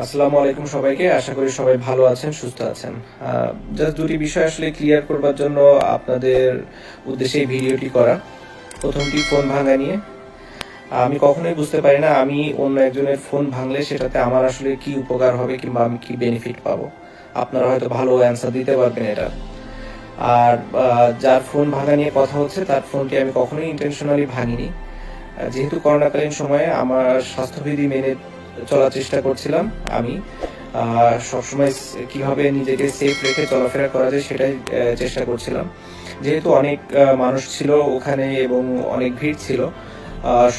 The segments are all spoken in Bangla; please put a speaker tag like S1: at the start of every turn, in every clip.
S1: আসসালামু আলাইকুম সবাইকে। আশা করি সবাই ভালো আছেন, সুস্থ আছেন। জাস্ট দুটি বিষয় আসলে ক্লিয়ার করবার জন্য আপনাদের উদ্দেশ্যে এই ভিডিওটি করা। প্রথমটি ফোন ভাঙা নিয়ে। আমি কখনোই বুঝতে পারি না আমি অন্য একজনের ফোন ভাঙলে সেটাতে আমার আসলে কি উপকার হবে কিংবা আমি কি বেনিফিট পাবো। আপনারা হয়তো ভালো অ্যান্সার দিতে পারবেন এটা। আর যার ফোন ভাঙা নিয়ে কথা হচ্ছে তার ফোনটি আমি কখনোই ইন্টেনশনালি ভাঙিনি। যেহেতু করোনাকালীন সময়ে আমার স্বাস্থ্যবিধি মেনে চলার চেষ্টা করছিলাম, আমি সবসময় কিভাবে নিজেকে সেফ রেখে চলাফেরা করা যায় সেটাই চেষ্টা করছিলাম। যেহেতু অনেক মানুষ ছিল ওখানে এবং অনেক ভিড় ছিল,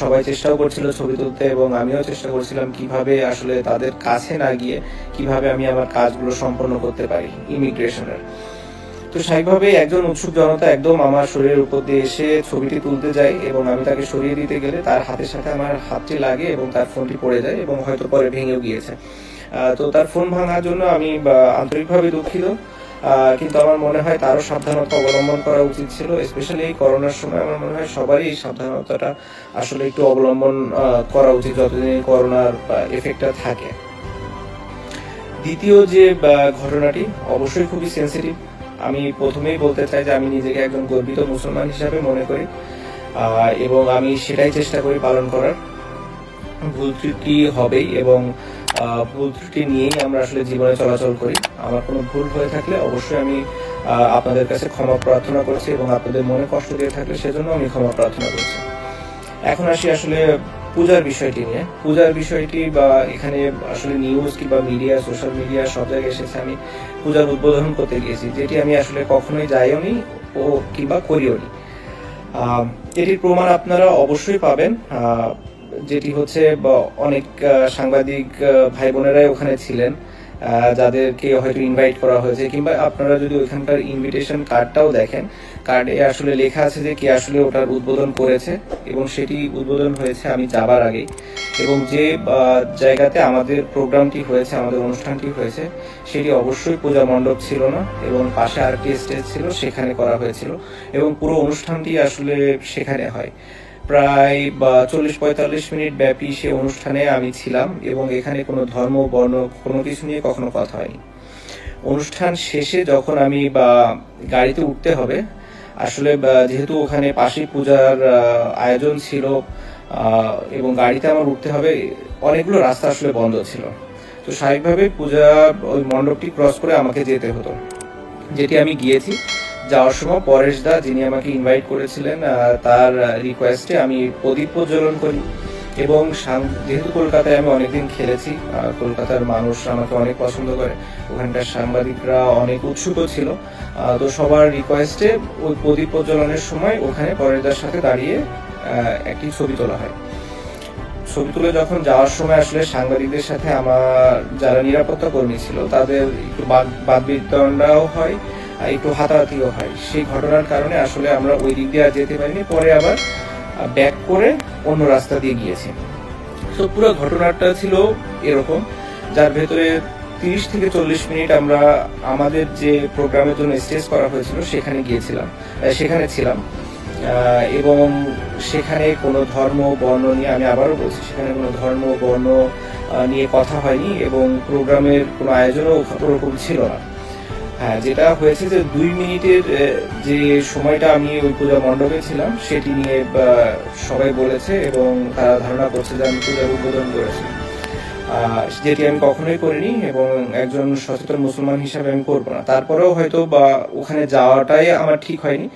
S1: সবাই চেষ্টাও করছিল ছবি তুলতে এবং আমিও চেষ্টা করছিলাম কিভাবে আসলে তাদের কাছে না গিয়ে কিভাবে আমি আমার কাজগুলো সম্পন্ন করতে পারি ইমিগ্রেশনের। তো স্বাভাবিকভাবে একজন উৎসুক জনতা একদম আমার শরীরের উপর দিয়ে এসে ছবিটি তুলতে যায় এবং আমি তাকে সরিয়ে দিতে গেলে তার হাতের সাথে আমার হাতটি লাগে এবং তার ফোনটি পড়ে যায় এবং হয়তো পরে ভেঙেও গিয়েছে। তো তার ফোন ভাঙার জন্য আমি আন্তরিকভাবে দুঃখিত, কিন্তু আমার মনে হয় তারও সাবধানতা অবলম্বন করা উচিত ছিল। স্পেশালি এই করোনার সময় আমার মনে হয় সবারই এই সাবধানতাটা আসলে একটু অবলম্বন করা উচিত যতদিন এই করোনার এফেক্টটা থাকে। দ্বিতীয় যে ঘটনাটি অবশ্যই খুবই সেন্সিটিভ। আমি প্রথমেই বলতে চাই যে আমি নিজেকে একজন গর্বিত মুসলমান হিসাবে মনে করি এবং আমি সেটাই চেষ্টা করি পালন করার। ভুল ত্রুটি হবেই এবং ভুল ত্রুটি নিয়েই আমরা আসলে জীবনে চলাচল করি। আমার কোনো ভুল হয়ে থাকলে অবশ্যই আমি আপনাদের কাছে ক্ষমা প্রার্থনা করছি এবং আপনাদের মনে কষ্ট দিয়ে থাকলে সেজন্য আমি ক্ষমা প্রার্থনা করছি। এখন আসি আসলে পূজার বিষয়টি নিয়ে। পূজার বিষয়টি বা এখানে আসলে নিউজ কিংবা মিডিয়া, সোশ্যাল মিডিয়া সব জায়গায় এসেছে আমি পূজার উদ্বোধন করতে গিয়েছি, যেটি আমি আসলে কখনোই যাইও নি ও কিংবা করিও নি। এটির প্রমাণ আপনারা অবশ্যই পাবেন, যেটি হচ্ছে অনেক সাংবাদিক ভাই বোনেরাই ওখানে ছিলেন যাদেরকে হয়তো ইনভাইট করা হয়েছে, কিংবা আপনারা যদি ওইখানকার ইনভিটেশন কার্ডটাও দেখেন, কার্ডে আসলে লেখা আছে যে কে আসলে ওটার উদ্বোধন করেছে এবং সেটি উদ্বোধন হয়েছে আমি যাবার আগেই। এবং যে জায়গাতে আমাদের প্রোগ্রামটি হয়েছে, আমাদের অনুষ্ঠানটি হয়েছে, সেটি অবশ্যই পূজা মণ্ডপ ছিল না এবং পাশে আরেকটি স্টেজ ছিল, সেখানে করা হয়েছিল এবং পুরো অনুষ্ঠানটি আসলে সেখানে হয়। প্রায় 40-45 মিনিট ব্যাপী সে অনুষ্ঠানে আমি ছিলাম এবং এখানে কোনো ধর্ম বর্ণ কোনো কিছু নিয়ে কখনো কথা হয়নি। অনুষ্ঠান শেষে যখন আমি গাড়িতে উঠতে হবে, আসলে যেহেতু ওখানে পাশেই পূজার আয়োজন ছিল এবং গাড়িতে আমার উঠতে হবে, অনেকগুলো রাস্তা আসলে বন্ধ ছিল। তো স্বাভাবিকভাবে পূজা ওই মণ্ডপটি ক্রস করে আমাকে যেতে হতো, যেটি আমি গিয়েছি। যাওয়ার সময় পরেশ দা, যিনি আমাকে ইনভাইট করেছিলেন, তার রিকোয়েস্টে আমি প্রদীপ প্রজ্বলন করি এবং যেহেতু কলকাতায় আমি অনেকদিন খেলেছি, কলকাতার মানুষ আমাকে অনেক পছন্দ করে, ওখানকার সাংবাদিকরা অনেক উৎসুক ছিল, তো সবার রিকোয়েস্টে ওই প্রদীপ প্রজ্বলনের সময় ওখানে পরেশদার সাথে দাঁড়িয়ে একটি ছবি তোলা হয়। ছবি তুলে যখন যাওয়ার সময় আসলে সাংবাদিকদের সাথে আমার যারা নিরাপত্তা কর্মী ছিল তাদের একটু বাদবিতণ্ডাও হয়, একটু হাতাহাতিও হয়। সেই ঘটনার কারণে আসলে আমরা ওই দিক দিয়ে আর যেতে পারিনি, পরে আবার ব্যাক করে অন্য রাস্তা দিয়ে গিয়েছি। তো পুরো ঘটনাটা ছিল এরকম, যার ভেতরে 30 থেকে 40 মিনিট আমরা আমাদের যে প্রোগ্রামের জন্য স্টেজ করা হয়েছিল সেখানে ছিলাম এবং সেখানে কোনো ধর্ম বর্ণ নিয়ে, আমি আবারও বলছি, সেখানে কোনো ধর্ম বর্ণ নিয়ে কথা হয়নি এবং প্রোগ্রামের কোনো আয়োজনও ওরকম ছিল না। হ্যাঁ, যেটা হয়েছে যে 2 মিনিটের যে সময়টা আমি ওই পূজা মণ্ডপে ছিলাম সেটি নিয়ে সবাই বলেছে এবং তারা ধারণা করছে যে আমি পূজার উদ্বোধন করেছি, যেটি আমি কখনোই করিনি এবং একজন সচেতন মুসলমান হিসাবে আমি করবো না। তারপরেও হয়তো ওখানে যাওয়াটাই আমার ঠিক হয়নি,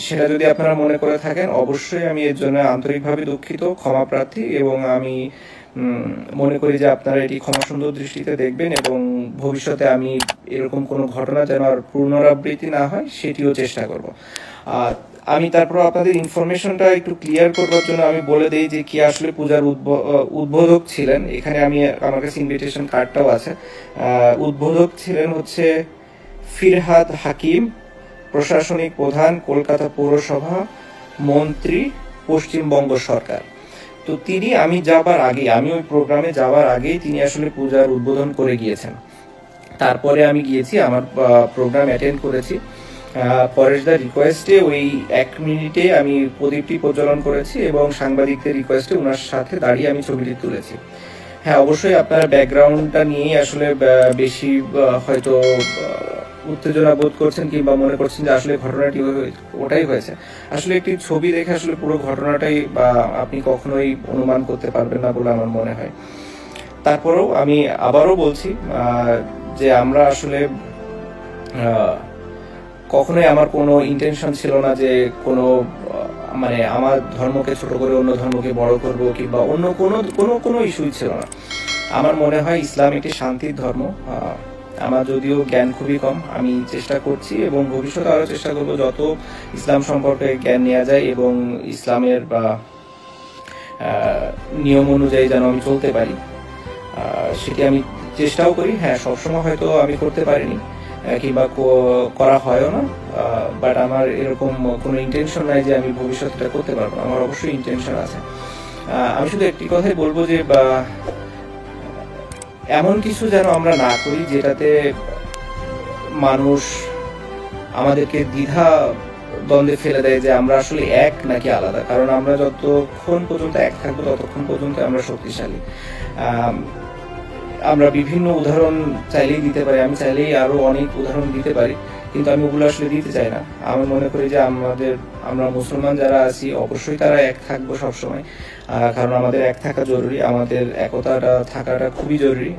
S1: সেটা যদি আপনারা মনে করে থাকেন অবশ্যই আমি এর জন্য আন্তরিকভাবে দুঃখিত, ক্ষমা প্রার্থী এবং আমি মনে করি যে আপনারা এটি ক্ষমা সুন্দর দৃষ্টিতে দেখবেন এবং ভবিষ্যতে আমি এরকম কোনো ঘটনা যেন আর পুনরাবৃত্তি না হয় সেটিও চেষ্টা করব। আমি তারপর আপনাদের ইনফরমেশনটা একটু ক্লিয়ার করবার জন্য আমি বলে দেই যে কি আসলে পূজার উদ্বোধক ছিলেন। এখানে আমার কাছে ইনভিটেশন কার্ডটাও আছে। উদ্বোধক ছিলেন হচ্ছে ফিরহাদ হাকিম, প্রশাসনিক প্রধান, কলকাতা পৌরসভা, মন্ত্রী, পশ্চিমবঙ্গ সরকার। তো তিনি আমি ওই প্রোগ্রামে যাওয়ার আগেই তিনি আসলে পূজার উদ্বোধন করে গিয়েছেন। তারপরে আমি গিয়েছি, আমার প্রোগ্রাম অ্যাটেন্ড করেছি। পরেশদার রিকোয়েস্টে ওই 1 মিনিটে আমি প্রদীপটি প্রজ্বলন করেছি এবং সাংবাদিকদের রিকোয়েস্টে ওনার সাথে দাঁড়িয়ে আমি ছবিটি তুলেছি। হ্যাঁ, অবশ্যই আপনার ব্যাকগ্রাউন্ডটা নিয়েই আসলে বেশি হয়তো উত্তেজনা বোধ করছেন কিংবা মনে করছেন যে আসলে ঘটনাটি ওটাই হয়েছে। আসলে একটি ছবি দেখে আসলে পুরো ঘটনাটাই আপনি কখনোই অনুমান করতে পারবেন না বলে আমার মনে হয়। তারপরেও আমি আবারও বলছি যে আমরা আসলে কখনোই আমার কোনো ইন্টেনশন ছিল না যে কোনো মানে আমার ধর্মকে ছোট করে অন্য ধর্মকে বড় করব কিংবা অন্য কোনো ইস্যুই ছিল না। আমার মনে হয় ইসলাম একটি শান্তির ধর্ম। আমার যদিও জ্ঞান খুবই কম, আমি চেষ্টা করছি এবং ভবিষ্যতে আরো চেষ্টা করব যত ইসলাম সম্পর্কে জ্ঞান নেওয়া যায় এবং ইসলামের নিয়ম অনুযায়ী যেন আমি চলতে পারি, সেটি আমি চেষ্টাও করি। হ্যাঁ, সবসময় হয়তো আমি করতে পারিনি কিংবা করা হয়ও না, বাট আমার এরকম কোনো ইন্টেনশন নাই যে আমি ভবিষ্যৎটা করতে পারবো। আমার অবশ্যই ইন্টেনশন আছে। আমি শুধু একটি কথাই বলবো যে এমন কিছু যেন আমরা না করি যেটাতে মানুষ আমাদেরকে দ্বিধা দ্বন্দ্বে ফেলে দেয় যে আমরা আসলে এক নাকি আলাদা। কারণ আমরা যতক্ষণ পর্যন্ত এক থাকবো ততক্ষণ পর্যন্ত আমরা শক্তিশালী। আমরা বিভিন্ন উদাহরণ চাইলেই দিতে পারি, আমি চাইলেই আরো অনেক উদাহরণ দিতে পারি, কিন্তু আমি ওগুলো আসলে দিতে চাই না। আমি মনে করি যে আমরা মুসলমান যারা আছি অবশ্যই তারা এক থাকবো সবসময়, কারণ আমাদের এক থাকা জরুরি, আমাদের একতাটা থাকাটা খুবই জরুরি।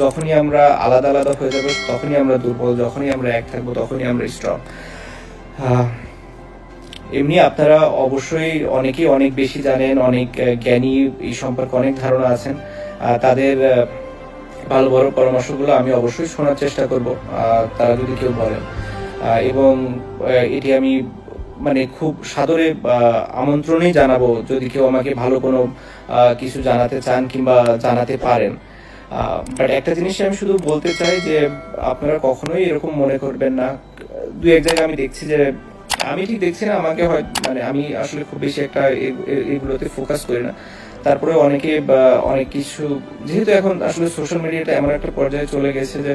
S1: যখনই আমরা আলাদা আলাদা হয়ে যাবো তখনই আমরা দুর্বল, যখনই আমরা এক থাকবো তখনই আমরা স্ট্রং। এমনি আপনারা অবশ্যই অনেকেই অনেক বেশি জানেন, অনেক জ্ঞানী, এই সম্পর্কে অনেক ধারণা আছেন। তাদের ভালো বড় পরামর্শগুলো আমি অবশ্যই শোনার চেষ্টা করব তারা যদি কেউ বলেন, এবং এটি আমি মানে খুব সাদরে আমন্ত্রণই জানাবো যদি কেউ আমাকে ভালো কোনো কিছু জানাতে চান কিংবা জানাতে পারেন। বাট একটা জিনিস আমি শুধু বলতে চাই যে আপনারা কখনোই এরকম মনে করবেন না। দু এক জায়গায় আমি দেখছি যে আমি ঠিক দেখছি না, আমাকে হয় মানে আমি আসলে খুব বেশি একটা এগুলোতে ফোকাস করি না। তারপরে অনেকে অনেক কিছু, যেহেতু এখন আসলে সোশ্যাল মিডিয়াটা এমন একটা পর্যায়ে চলে গেছে যে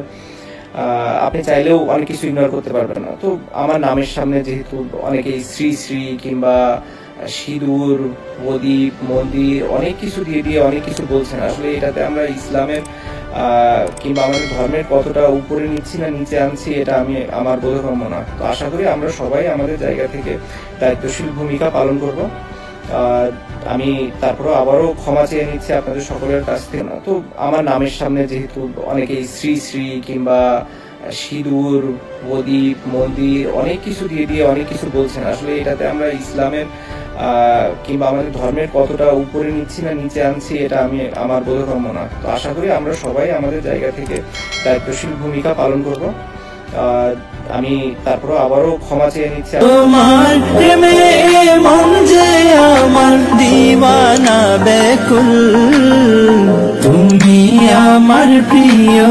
S1: আপনি চাইলেও অনেক কিছু ইগনোর করতে পারবেন না। তো আমার নামের সামনে যেহেতু অনেকেই শ্রী শ্রী কিংবা সিঁদুর, প্রদীপ, মন্দির অনেক কিছু দিয়ে অনেক কিছু বলছেন, আসলে এটাতে আমরা ইসলামের কিংবা আমাদের ধর্মের কতটা উপরে নিচ্ছি না নিচে আনছি এটা আমার বোধগম্য না। তো আশা করি আমরা সবাই আমাদের জায়গা থেকে দায়িত্বশীল ভূমিকা পালন করব। আমি তারপরে আবারও ক্ষমা চেয়ে নিচ্ছি আপনাদের সকলের কাছ থেকে। না তো আমার নামের সামনে যেহেতু অনেকেই শ্রী শ্রী কিংবা সিঁদুর, প্রদীপ, মন্দির অনেক কিছু দিয়ে অনেক কিছু বলছেন, আসলে এটাতে আমরা ইসলামের কিংবা আমাদের ধর্মের কতটা উপরে নিচ্ছি না নিচে আনছি এটা আমার বোধগম্য না। তো আশা করি আমরা সবাই আমাদের জায়গা থেকে দায়িত্বশীল ভূমিকা পালন করব। আমি তারপর আবারও ক্ষমা চেয়ে নিচ্ছি।
S2: তোমার প্রেমে মন যে আমার দিওয়ানা ব্যাকুল, তুমি আমার প্রিয়।